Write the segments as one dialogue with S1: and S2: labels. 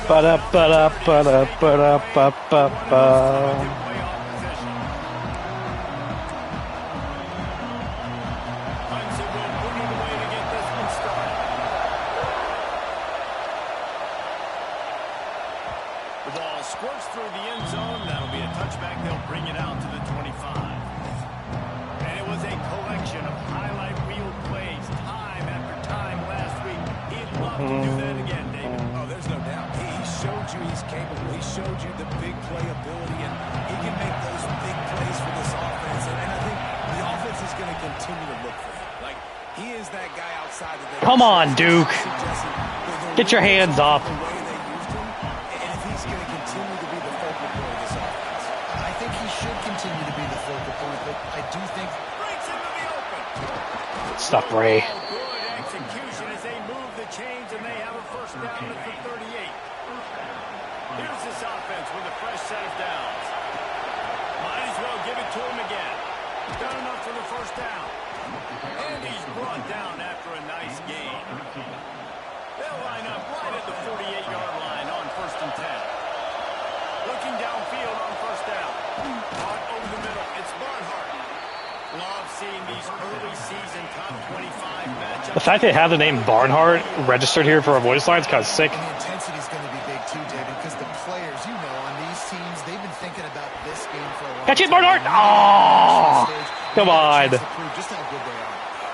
S1: Ba-da, ba-da, ba-da, ba-da, ba-ba. Come on, Duke. Get your hands up.
S2: I think he should continue to be the focal point, but I do think...
S1: Stop, Ray.
S3: Good execution as they move the chains and they have a first down at the 38. Here's this offense with a fresh set of downs. Might as well give it to him again. Done enough for the first down. And he's brought down after a nice gain. They'll line up right at the 48-yard line on 1st and 10. Looking downfield on first down. Caught over the middle. It's Barnhart. Love seeing these early season top 25 matchups.
S1: The fact they have the name Barnhart registered here for our voice line is kind of sick.
S2: The intensity is going to be big too, David, because the players, you know, on these teams, they've been thinking about this game for a long time.
S1: Catch it, Barnhart! Oh, come on.
S2: Just how good they are.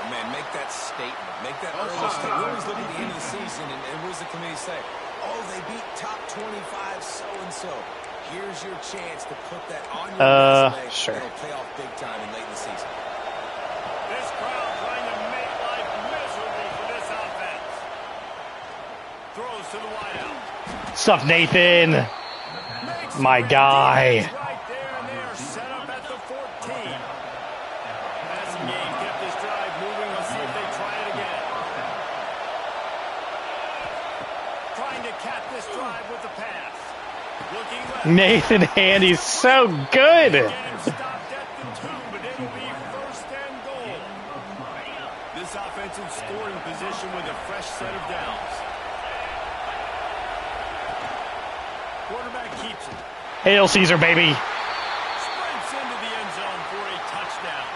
S4: Man, make that statement. Make that early statement. We always look at the end of the season, and what does the committee say? Oh, they beat top 25 so-and-so. Here's your chance to put that on your resume.
S1: Sure.
S4: It'll pay off big time in late in the season.
S3: This crowd trying to make life miserable for this offense. Throws to the wideout.
S1: Stuff, Nathan. My guy.
S3: Right there, and they are set up at the 14. Passing game kept this drive moving. Let's see if they try it again. Trying to cap this drive with the pass. Looking left.
S1: Nathan Handy's so good.
S3: Stopped at the 2, but it'll be 1st and goal. This offense in scoring position with a fresh set of downs. Quarterback keeps it.
S1: Hail Caesar, baby.
S3: Sprints into the end zone for a touchdown.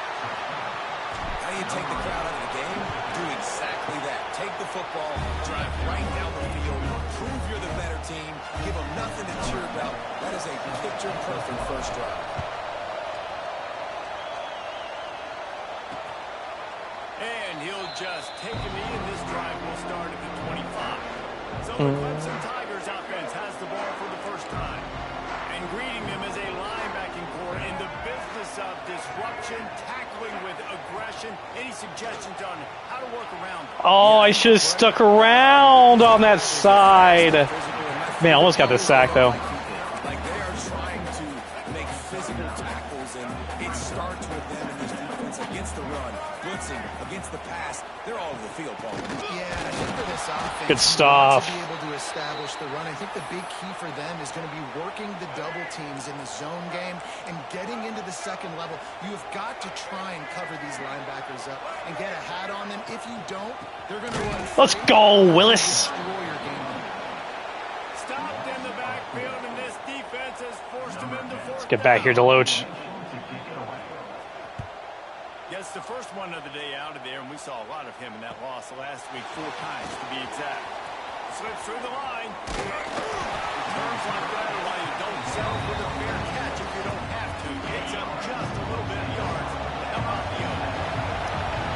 S4: How do you take the crowd out of the game? Do exactly that. Take the football, drive right down the field, prove you're the better team, give them nothing to cheer about. That is a picture-perfect first drive.
S3: And he'll just take a knee, and this drive will start at the 25. So the Clemson Tigers offense has the ball for the first time. And greeting them is a linebacking core in the business of disruption, tackling with aggression. Any suggestions on how to work around them?
S1: Oh, I should have stuck around on that side. Man, I almost got this sack, though.
S4: Like they are trying to make physical tackles, and it starts with them in this defense against the run, blitzing, against the pass. They're all over the field, Paul.
S2: Yeah, I think for this offense,
S1: Good stuff.
S2: to be able to establish the run, I think the big key for them is going to be working the double teams in the zone game and getting into the second level. You have got to try and cover these linebackers up and get a hat on them. If you don't, they're going to run.
S1: Let's go, Willis.
S2: Destroy your game.
S3: Stopped in the backfield, and this defense has forced him into fourth.
S1: Let's get back here, Deloach.
S3: Gets the first one of the day out of there, and we saw a lot of him in that loss last week, 4 times to be exact. Slips through the line. Returns like that are why you don't settle for the fair catch if you don't have to. Gets up just a little bit of yards. How about the other?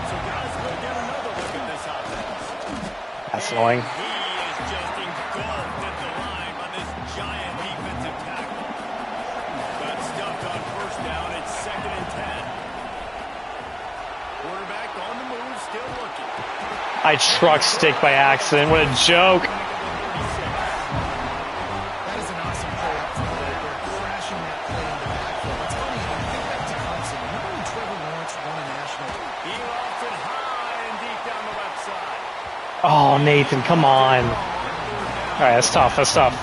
S3: So guys, we'll get another look at this offense.
S1: That's annoying.
S3: He is just engulfed at the line by this giant defensive tackle. Good stuff on first down. It's 2nd and 10. Quarterback on the move, still looking.
S1: I truck stick by accident. What a joke.
S2: That is an awesome play up front right there, crashing that play in the backfield. It's funny, you think back to Clemson. Remember when Trevor Lawrence won a national?
S3: He lofts it high and deep down the left side.
S1: Oh, Nathan, come on. All right, that's tough. That's tough.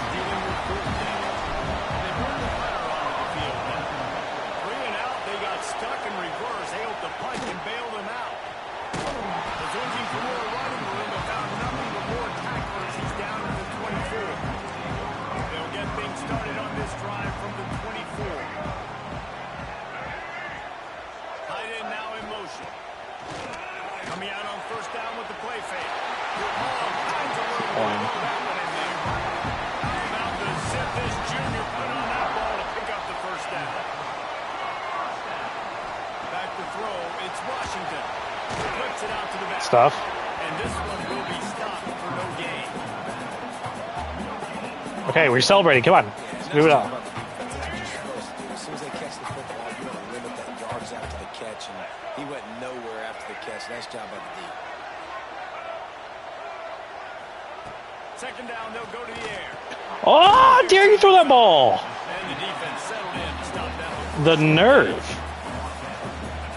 S1: stuff.
S3: And this one will be stopped for no gain.
S1: Okay, we're celebrating. Come on. Let's move it on.
S4: As soon as they catch the football, you want to limit that yards after the catch, and he went nowhere after the catch. Nice job by the D.
S3: Second down, they'll go to the air.
S1: Oh, dare you throw that ball?
S3: And the defense settled in to stop that one.
S1: The nerve.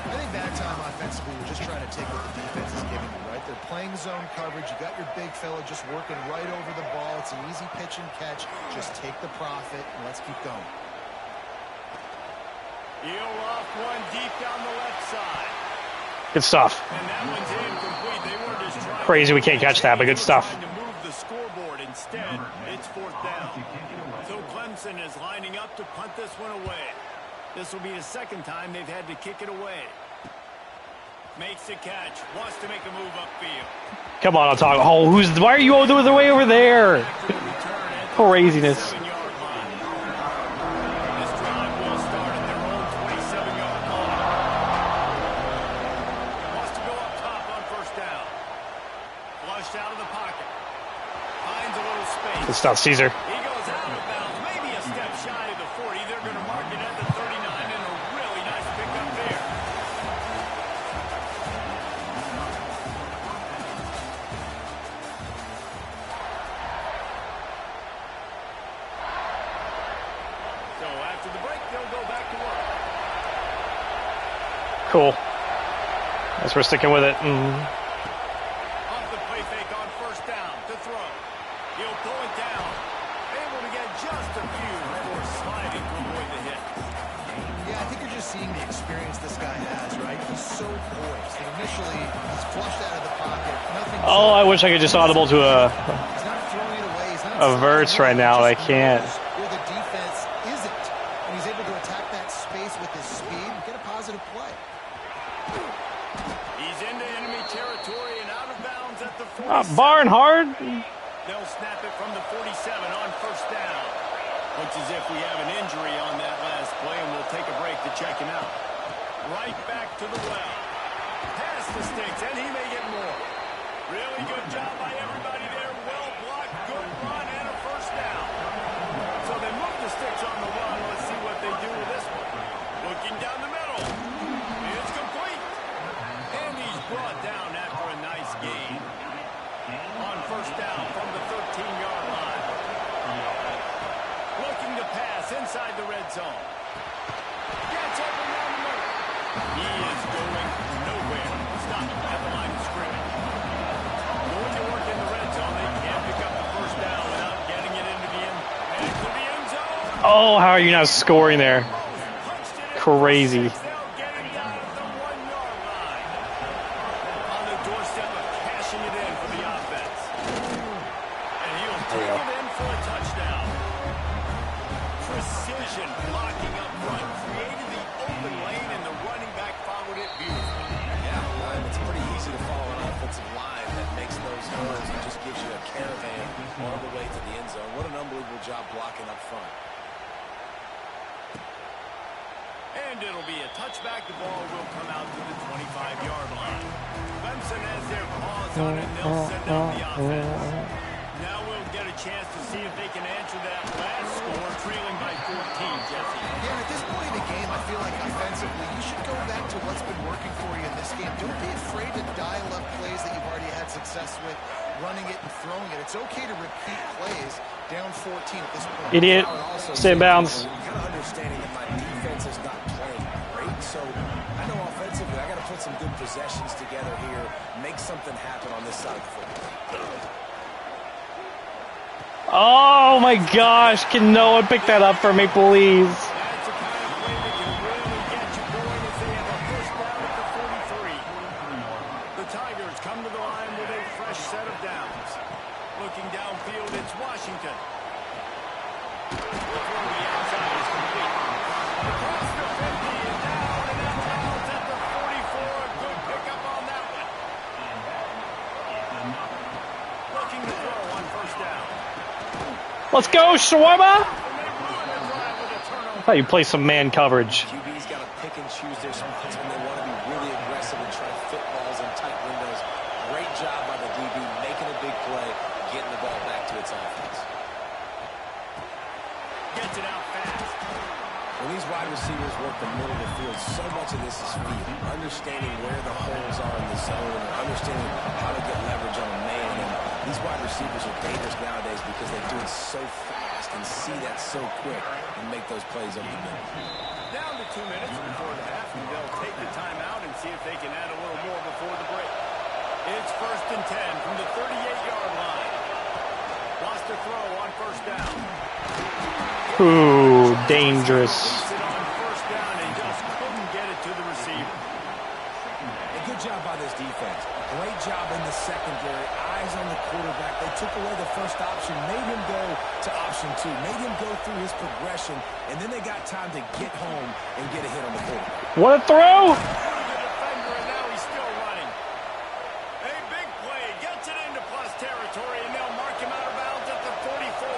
S2: I think that time offensively, we're just trying to take what the defense is giving you, right? They're playing zone coverage. You got your big fella just working right over the ball. It's an easy pitch and catch. Just take the profit, and let's keep going.
S3: He'll off one deep down the left side.
S1: Good stuff.
S3: And that one's incomplete. They were just trying
S1: Crazy we can't catch that, but good stuff.
S3: to move the scoreboard. Instead, it's fourth down. So Clemson is lining up to punt this one away. This will be the second time they've had to kick it away. Makes the catch. Wants to make a move upfield.
S1: Come on, I'll talk. Oh, why are you all the way over there? Craziness.
S3: 7-yard line. This drive will start at their own 27-yard line. Wants to go up top on first down. Flushed out of the pocket. Finds a little space.
S1: Good stuff, Cesar.
S3: He goes out of bounds, maybe a step shy of the 40. They're going to mark it at the 39, and a really nice pickup there. So after the break, they'll go back to work.
S1: Cool. Guess we're sticking with it.
S3: Off the play fake on first down to throw. He'll pull it down. Able to get just a few before sliding to avoid the hit.
S2: Yeah, I think you're just seeing the experience this guy has, right? He's so poised. And initially, he's flushed out of the pocket. Nothing.
S1: Oh, I wish I could just audible to
S2: He's not throwing it away. He's not
S1: a verse right now. I can't.
S2: Where the defense isn't. And he's able to attack that space with his speed and get a positive play.
S3: He's into enemy territory and out of bounds at the 47.
S1: Barnhard.
S3: They'll snap it from the 47 on first down. Looks as if we have an injury on that last play, and we'll take a break to check him out. Right back to the well. Past the sticks, and he may get more. Really good job by everybody there. Well blocked, good run, and a first down. So they move the sticks on the run. Let's see what they do with this one. Looking down the middle. It's complete. And he's brought down after a nice gain. On first down from the 13-yard line. Looking to pass inside the red zone. Gets open down the middle. He is going nowhere. Stop him at the line of scrimmage. Going to work in the red zone. They can't pick up the first down without getting it into the end zone.
S1: Oh, how are you not scoring there? Crazy.
S3: They'll get it down at the 1-yard line. On the doorstep of cashing it in for the offense. And he'll take it in for a touchdown. Precision blocking up front. Created the open lane, and the running back followed it beautifully.
S4: Yeah, it's pretty easy to follow an offensive line that makes those holes and just gives you a caravan on the way to the end zone. What an unbelievable job blocking up front.
S3: And it'll be a touchback. The ball will come out to the 25-yard line. Clemson has their paws on it. They'll send out the offense. Now we'll get a chance to see if they can answer that last score, trailing by 14, Jesse.
S2: Yeah, at this point in the game, I feel like offensively, you should go back to what's been working for you in this game. Don't be afraid to dial up plays that you've already had success with, running it and throwing it. It's okay to repeat plays down 14 at this point.
S1: Idiot. Stay in bounds.
S4: Kind of understanding that my defense is not playing great, so I know offensively I got to put some good possessions together here, make something happen on this side of the football.
S1: Oh my gosh, can no one pick that up for me, please?
S3: That's the kind of play that can really get you going as they have a first down at the 43. The Tigers come to the line with a fresh set of downs. Looking downfield, it's Washington. The throw to the outside is complete. Across the 50 and down, and that's out at the 44. A good pickup on that one. Looking to throw on first down.
S1: Let's go, Shawarma! I thought you play some man coverage.
S4: QB's got to pick and choose their spots when they want to be really aggressive and try to fit balls in tight windows. Great job by the DB making a big play, getting the ball back to its offense.
S3: Gets it out fast.
S4: When these wide receivers work the middle of the field, so much of this is feel. Understanding where the holes are in the zone, and understanding how to get leverage on a man. And these wide receivers are dangerous nowadays because they do it so fast and see that so quick and make those plays over the middle.
S3: Down to 2 minutes before the half, and they'll take the timeout and see if they can add a little more before the break. It's 1st and 10 from the 38-yard line. Lost a throw on 1st down.
S1: Ooh, dangerous.
S3: It on 1st down and just couldn't get it to the receiver.
S4: A good job by this defense. Great job in the secondary. Eyes on the quarterback. They took away the first option, made him go to option 2, made him go through his progression, and then they got time to get home and get a hit on the quarterback.
S1: What a throw!
S3: The defender, and now he's still running. A big play gets it into plus territory, and they'll mark him out of bounds at the 44.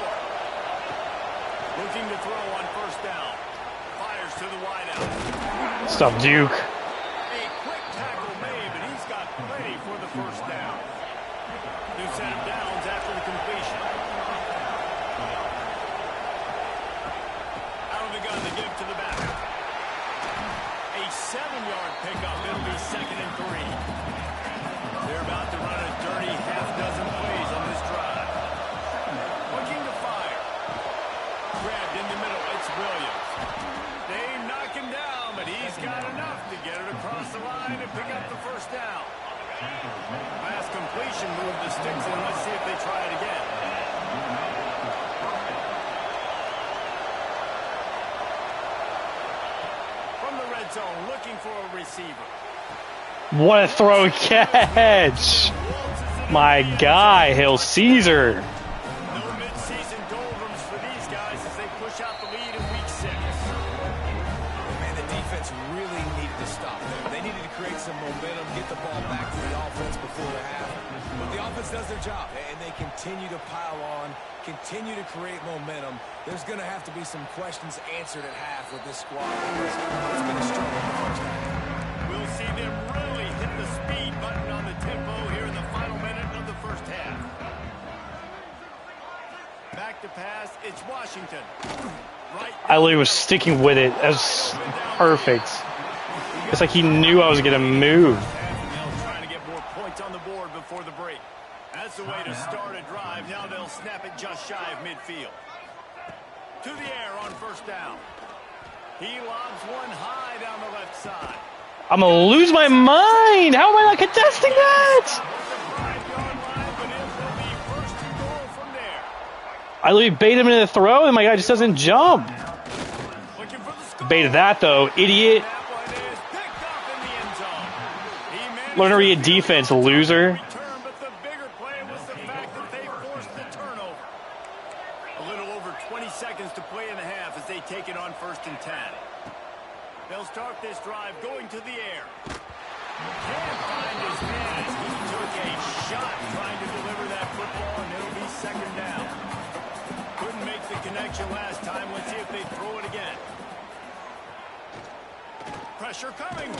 S3: Looking to throw on 1st down. Fires to the wideout.
S1: Stuff Duke.
S3: A quick tackle made, but he's got plenty for the 1st down. New set of downs after the completion. Out of the gun to give to the back. A 7-yard pickup. It'll be 2nd and 3. They're about to run a dirty half-dozen plays on this drive. Looking to fire. Grabbed in the middle. It's Williams. They knock him down, but he's got enough to get it across the line and pick up the 1st down. Last completion moved the sticks in. Let's see if they try it again. From the red zone, looking for a receiver.
S1: What a throw catch! My guy, Hill Cesar.
S3: No mid-season doldrums for these guys as they push out the lead in week 6.
S4: Man, the defense really needed to stop them. They needed to create some momentum, get the ball back to the offense before the half. But the offense does their job, and they continue to pile on, continue to create momentum. There's going to have to be some questions answered at half with this squad because it's been a struggle in the first half.
S3: We'll see them really hit the speed button on the tempo here in the final minute of the 1st half. Back to pass, it's Washington. Right.
S1: I literally was sticking with it. That was perfect. It's like he knew I was going to move.
S3: Trying to get more points on the board before the break. That's the way to start a drive. Now they'll snap it just shy of midfield. To the air on 1st down. He lobs one high down the left side.
S1: I'm going to lose my mind. How am I not contesting that? I literally bait him into the throw, and my guy just doesn't jump. Baited that, though. Idiot. Learn to read defense, loser.
S3: But the bigger play was the fact that they forced the turnover. A little over 20 seconds to play in the half as they take it on 1st and 10. They'll start this drive going to the air. Can't find his man as he took a shot trying to deliver that football, and it'll be 2nd down. Couldn't make the connection last time. Let's see if they throw it again. Pressure coming.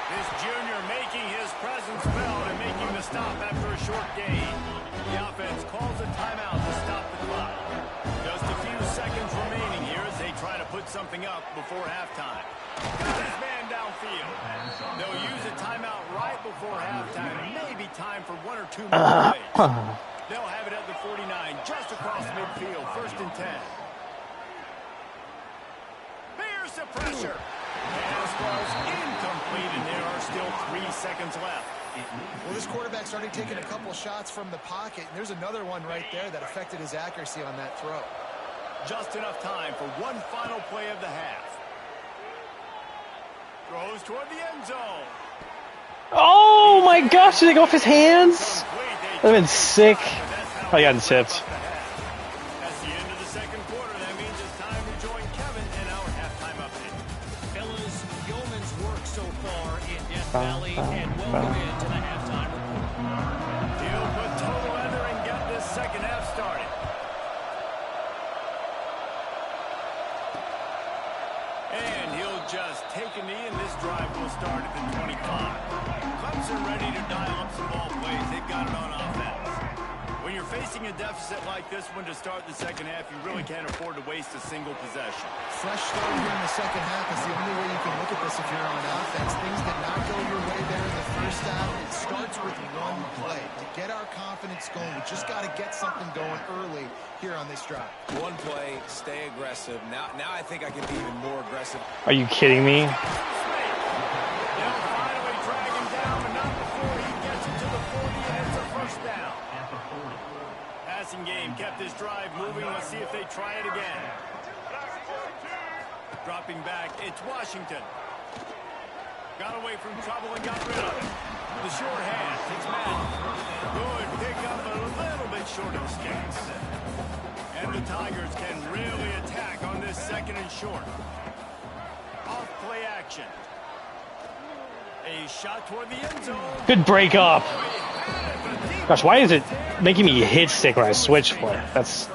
S3: This junior making his presence felt and making the stop after a short gain. The offense calls a timeout to stop the clock. Just a few seconds remaining here as they try to put something up before halftime. Got his man downfield. They'll use a timeout right before halftime. Maybe time for 1 or 2 more plays. They'll have it at the 49, just across midfield, 1st and 10. Here's the pressure. Pass was incomplete, and there are still 3 seconds left.
S2: Well, this quarterback started taking a couple shots from the pocket, and there's another one right there that affected his accuracy on that throw.
S3: Just enough time for one final play of the half. Throws toward the end zone.
S1: Oh my gosh, did they go off his hands? That would have been sick. I got tipped.
S3: That's the end of the second quarter. That means it's time to join Kevin in our halftime update.
S5: Fellas, yeoman's work so far in Death Valley, and welcome into the halftime report.
S3: He'll put total under and get this second half started. And he'll just take a knee, and this drive will start at the 25. Clemson ready to dial up some ball plays. They've got it on offense. When you're facing a deficit like this one to start the second half, you really can't afford to waste a single possession.
S2: Fresh start here in the second half is the only way you can look at this if you're on offense. Things did not go your way there in the first half. It starts with one play. To get our confidence going, we just got to get something going early here on this drive.
S4: One play, stay aggressive. Now I think I can be even more aggressive.
S1: Are you kidding me?
S3: They'll finally drag him down, but not before he gets it to the 40, and it's a first down. Passing game kept this drive moving. Let's see if they try it again. Dropping back, it's Washington. Got away from trouble and got rid of it. The short hand, it's Madden. Good pickup, but a little bit short of the sticks. And the Tigers can really attack on this second and short. Off play action. A shot toward the end zone.
S1: Good break up. Gosh, why is it making me hit stick when I switch play? That's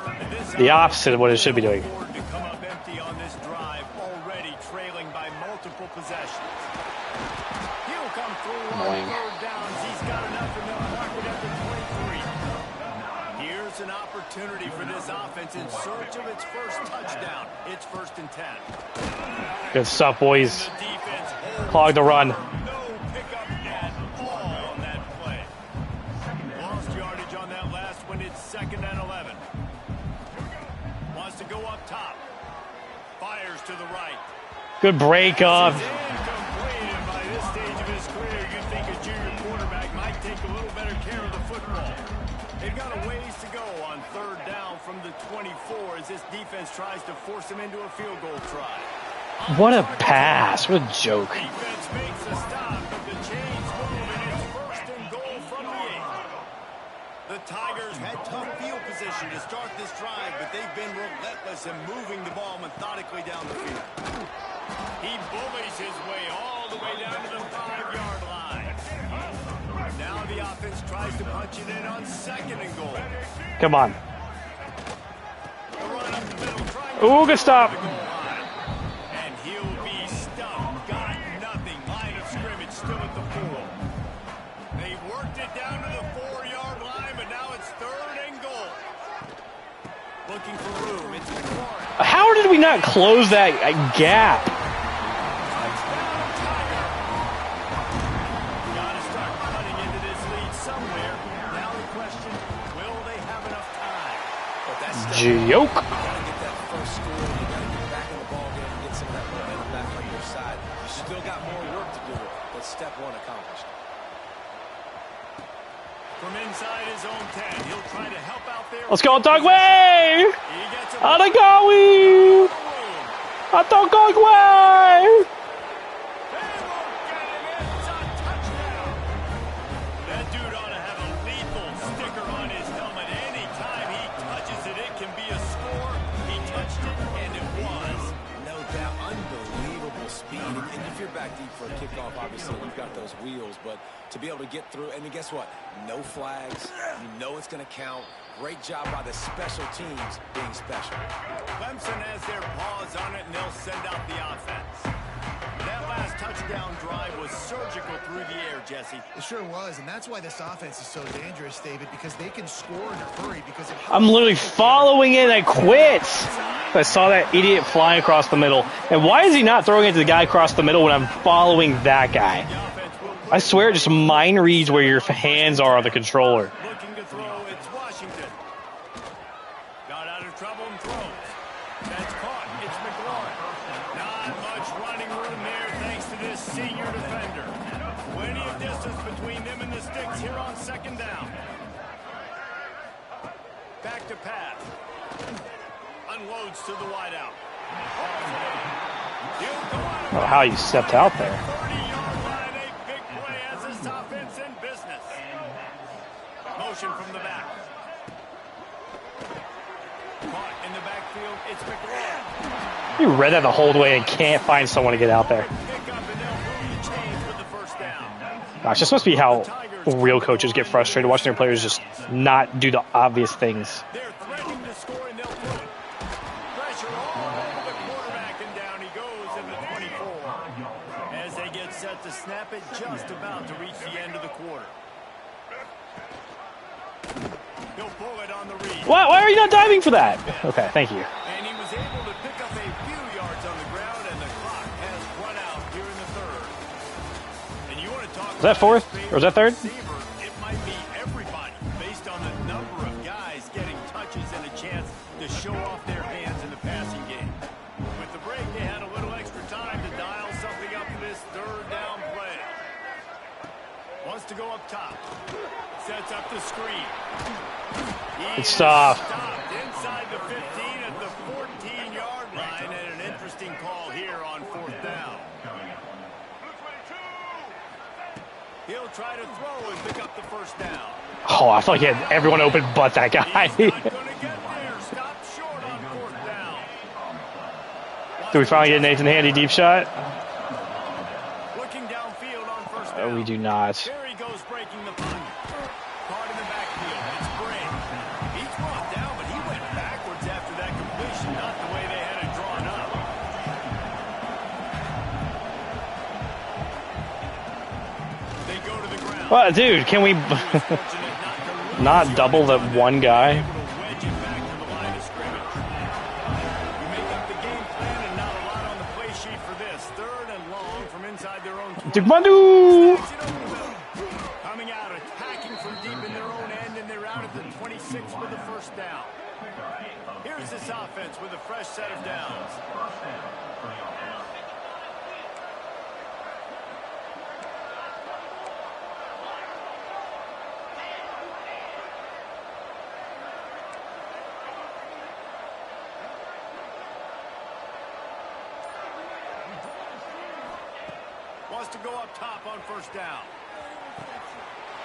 S1: the opposite of what it should be doing.
S3: To come up empty on this drive, already trailing by multiple possessions. He'll come through on third downs. He's got enough, and they'll mark it at the 23. Here's an opportunity for this offense in search of its first touchdown. It's 1st and 10.
S1: Good stuff, boys.
S3: The defense holds
S1: Clog the run.
S3: no pickup at all on that play. Lost yardage on that last one. It's 2nd and 11. Wants to go up top. Fires to the right.
S1: Good break up.
S3: Incomplete, and by this stage of his career, you'd think a junior quarterback might take a little better care of the football. They've got a ways to go on third down from the 24 as this defense tries to force him into a field goal try.
S1: What a pass. What a joke.
S3: Defense makes a stop, but the chains move, and it's 1st and goal from the 8. The Tigers had tough field position to start this drive, but they've been relentless in moving the ball methodically down the field. He bullies his way all the way down to the 5-yard line. Now the offense tries to punch it in on 2nd and goal.
S1: Come on.
S3: The run up the middle, trying to
S1: Ooh, good stop.
S3: and he'll be stumped. Got nothing. Line of scrimmage still at the 4. They worked it down to the 4-yard line, but now it's 3rd and goal. Looking for room. It's McLaurin.
S1: How did we not close that gap?
S3: Got to start cutting into this lead somewhere. Now the question, will they have enough time?
S4: But that's
S1: Joke.
S4: You gotta get that first score. You gotta get back in the ball game and get some of that momentum back on your side. You still got more work to do, but step one accomplished.
S3: From inside his own 10, he'll try to help out there.
S1: Let's go, Dogway!
S3: He gets a
S1: Adagawi! Adagaway!
S3: That dude ought to have a lethal sticker on his helmet. Anytime he touches it, it can be a score. He touched it, and it was.
S4: No doubt, unbelievable speed. And if you're back deep for a kickoff, obviously you've got those wheels, but to be able to get through, and then guess what? No flags. You know it's going to count. Great job by the special teams being special.
S3: Clemson has their paws on it, and they'll send out the offense. That last touchdown drive was surgical through the air, Jesse.
S2: It sure was, and that's why this offense is so dangerous, David, because they can score in a hurry. Because of
S1: I'm literally following it. I quit. I saw that idiot flying across the middle. And why is he not throwing it to the guy across the middle when I'm following that guy? I swear it just mind reads where your hands are on the controller.
S3: Looking to throw, it's Washington. Got out of trouble and throws. That's caught. It's McLaurin. Not much running room there thanks to this senior defender. Plenty of distance between them and the sticks here on 2nd down. Back to pass. Unloads to the wideout. He'll go out of
S1: Oh, how you stepped out there.
S3: 30-yard line, a big play as this offense in business. Motion from the back. Caught in the backfield, it's McLaurin.
S1: You read that the whole way and can't find someone to get out there.
S3: Pick up and they'll move the chains with the first down.
S1: Gosh, this must be how real coaches get frustrated watching their players just not do the obvious things.
S3: They're threatening to score and they'll throw it. Pressure all over the quarterback and down he goes in the 24. set to snap it just about to reach the end of the quarter. He'll pull it on the read.
S1: Why are you not diving for that? Okay, thank you.
S3: And he was able to pick up a few yards on the ground, and the clock has run out here in the third. And you want to talk
S1: Was that fourth? Or was that third?
S3: Receiver, it might be everybody based on the number of guys getting touches and a chance to show off their hands in the passing game. With the break, they had a little extra time to dial something up for this third down play. Wants to go up top. Sets up the screen.
S1: Good stuff.
S3: Stopped inside the 15 at the 14-yard line, and an interesting call here on fourth down. He'll try to throw and pick up the first down.
S1: Oh, I feel like he had everyone open but that guy.
S3: He's not going to get there. Stop short on fourth down.
S1: Do we finally get Nathan Handy deep shot?
S3: Looking downfield on first down.
S1: We do not.
S3: There he goes, breaking the pocket. Caught in the backfield. It's Bray. He's brought down, but he went backwards after that completion, not the way they had it drawn up. They go to the ground.
S1: Well, dude, can we not double the one guy?
S3: Able to wedge it back to the line of scrimmage. You make up the game plan and not a lot on the play sheet for this. Third and long from inside their own 20.
S1: Digmandu!
S3: Coming out, attacking from deep in their own end, and they're out at the 26 with the first down. Here's this offense with a fresh set of downs. Wants to go up top on first down.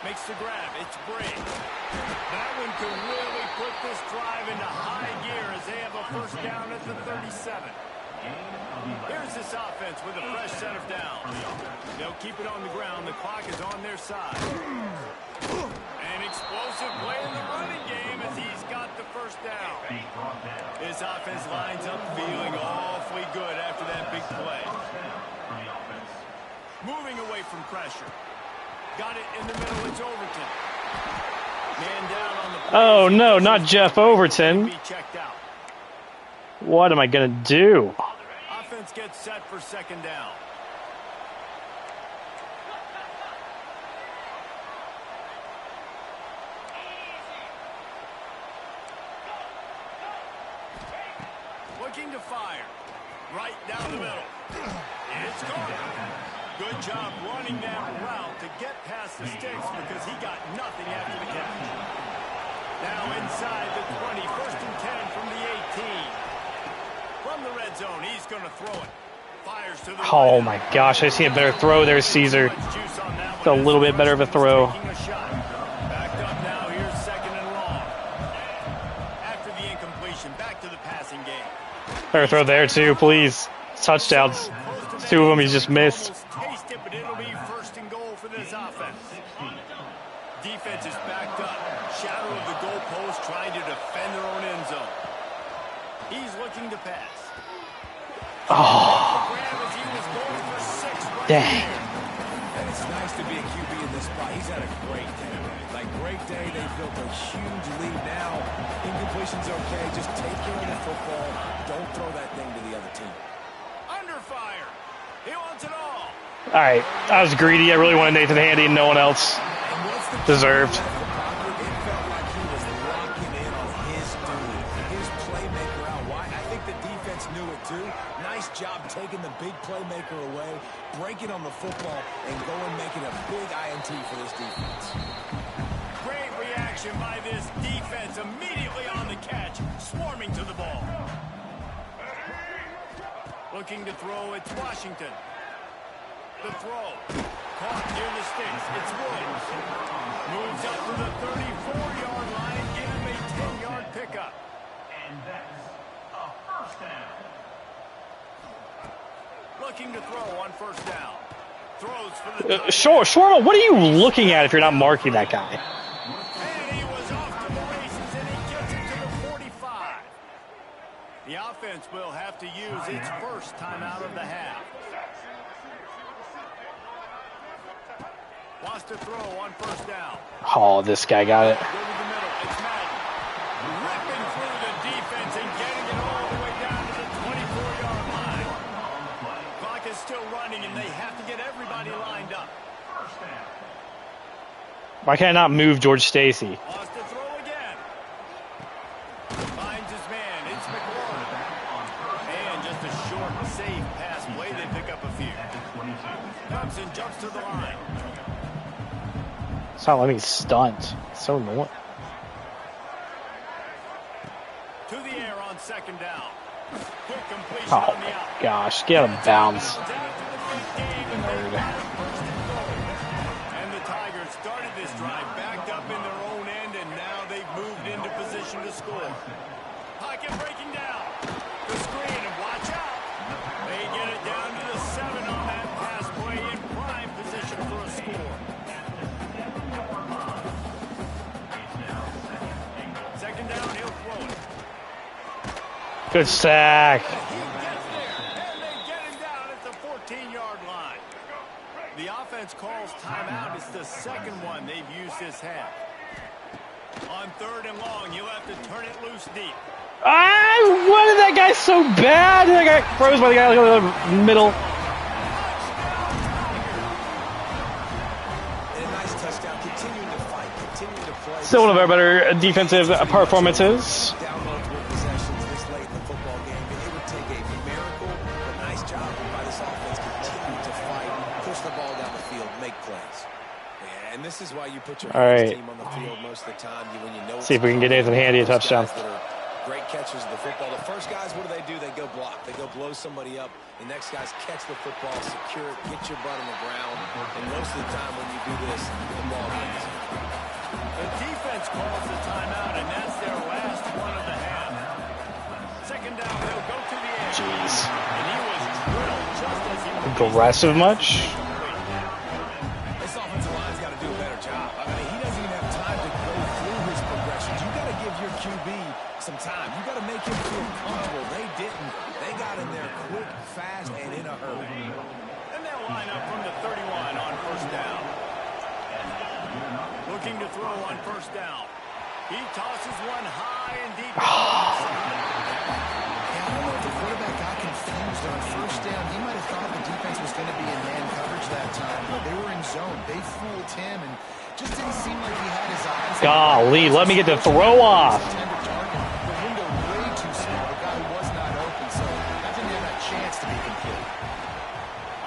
S3: Makes the grab. It's Bray. That one could really put this drive into high gear as they have a first down at the 37. Here's this offense with a fresh set of downs. They'll keep it on the ground. The clock is on their side. An explosive play in the running game as he's got the first down. This offense lines up feeling awfully good after that big play. Moving away from pressure. Got it in the middle. It's Overton. Man down on the play.
S1: Oh, no, not Jeff Overton.
S3: Be checked out.
S1: What am I going to do?
S3: Offense gets set for second down. Looking to fire. Right down the middle. It's gone. Good job running that route to get past the sticks because he got nothing after the catch. Now inside the 20, first and 10 from the 18. From the red zone, he's going to throw it. Fires to the
S1: Oh, my gosh. I see a better throw there, Cesar. It's a little bit better of a throw.
S3: Backed up now. Here's second and long. After the incompletion, back to the passing game.
S1: Better throw there, too, please. Touchdowns. Two of them he's just missed.
S3: Taste it, but it'll be first and goal for this offense. Defense is backed up. Shadow of the goalpost trying to defend their own end zone. He's looking to pass.
S1: Oh, dang.
S4: And it's nice to be a QB in this spot. He's had a great day. Like, great day. They've built a huge lead now. Incompletion's okay. Just take care of the football. Don't throw that thing to the other team.
S3: Under fire. He wants it all.
S1: All right, I was greedy. I really wanted Nathan Handy and no one else deserved.
S4: It felt like he was locking in on his dude, his playmaker out wide. I think the defense knew it too. Nice job taking the big playmaker away, breaking on the football, and going making a big INT for this defense.
S3: Great reaction by this defense. Immediately on the catch, swarming to the ball. Looking to throw, it's Washington. The throw. Caught near the sticks. It's Williams. Moves up to the 34-yard line. Give him a 10-yard pickup. And that's a first down. Looking to throw on first down. Throws for the
S1: Shorma, what are you looking at if you're not marking that guy?
S3: And he was off to the races, and he gets it to the 45. The offense will have to use its first timeout of the half. Wants to throw on first down.
S1: Oh, this guy got it.
S3: Over the middle. It's Madden. Ripping through the defense and getting it all the way down to the 24-yard line. Clock is still running, and they have to get everybody lined up.
S1: Why can't I not move George Stacy?
S3: Wants to throw again. Finds his man. It's McLaurin. And just a short, safe pass play. They pick up a few. Comes and jumps to the line.
S1: It's not letting me stunt. It's so annoying.
S3: To the air on second down. Quick completion
S1: Oh
S3: on the out.
S1: my gosh, get out of bounds.
S3: And the Tigers started this drive backed up in their own end, and now they've moved into position to score. Pocket breaking down. The screen, and watch out. They get it down to the 7 on that pass play in prime position for a score. Second down, he'll throw it.
S1: Good sack.
S3: He gets there, and they get him down at the 14-yard line. The offense calls timeout. It's the second one they've used this half. On third and long, you'll have to turn it loose deep.
S1: I wanted that guy so bad. That guy froze by the guy in the middle.
S4: And a nice touchdown. Continuing to fight, continuing to play.
S1: Still one of our better defensive performances.
S4: Down multiple possessions this late in the football game. It would take a miracle, but nice job by this offense. Continue to fight, push the ball down the field, make plays. And this is why you put your team on the field most of the time. When you know.
S1: See if we can get Nathan Handy a touchdown.
S4: Great catches of the football. The first guys, what do? They go block. They go blow somebody up. The next guys catch the football, secure it, get your butt on the ground. And most of the time when you do this, the ball wins.
S3: The defense calls the timeout, and that's their last one of the half. Second down, they'll go to the edge.
S1: Jeez.
S3: And he was drilled just as he was.
S1: Aggressive much?
S4: This offensive line's got to do a better job. I mean, he doesn't even have time to go through his progressions. You got to give your QB some time. You got to make him feel comfortable. They didn't. They got in there quick, fast, and in a hurry.
S3: And they'll line up from the 31 on first down. Looking to throw on first down. He tosses one high and deep.
S2: Yeah, I don't know if the quarterback got confused on first down. He might have thought the defense was going to be in man coverage that time, but they were in zone. They fooled him, and just didn't seem like he had his eyes.
S1: Golly, let me get the throw off.
S2: The window way too small. The guy was not open, so that didn't have that chance to be complete.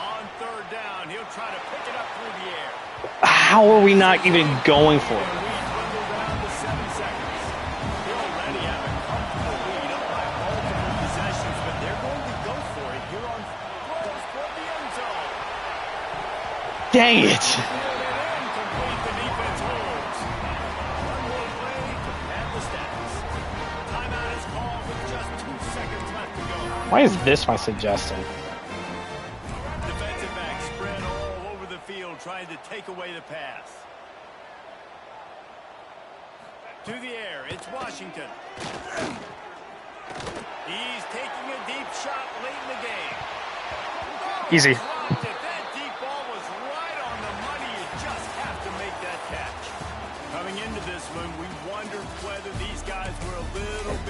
S3: On third down, he'll try to pick it up through the air.
S1: How are we not even going for it?
S3: Lead dwindled down to 7 seconds. They already have a comfortable lead up by multiple possessions, but they're going to go for it here on throws for the end zone.
S1: Dang it.
S3: Incomplete, the defense holds. One more play to pad the stats. Timeout is called with just 2 seconds left to go.
S1: Why is this my suggestion?
S3: Defensive back spread all over the field trying to take away the pass. To the air, it's Washington. He's taking a deep shot late in the game.
S1: Easy.
S3: Dropped it. That deep ball was right on the money. You just have to make that catch. Coming into this one, we wondered whether these guys were a little